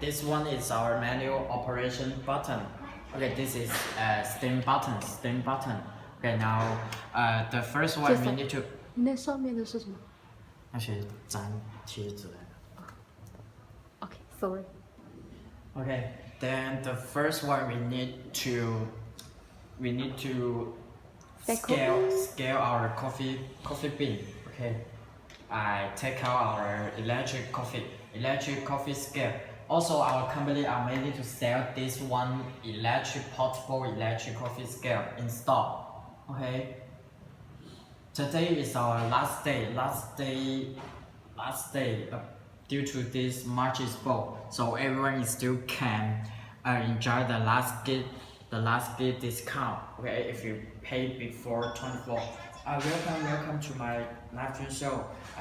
This one is our manual operation button. Okay, this is steam button. Okay, now the first one we need to. 那上面的是什么？那是粘贴纸来的。Okay, sorry. Okay, then the first one we need to scale our coffee bean. Okay, I take out our electric coffee scale. Also, our company are mainly to sell this one portable electric coffee scale in stock. Okay. Today is our last day. Due to this March Expo, so everyone is still can enjoy the last gift discount. Okay, if you pay before 24. Welcome to my live stream show.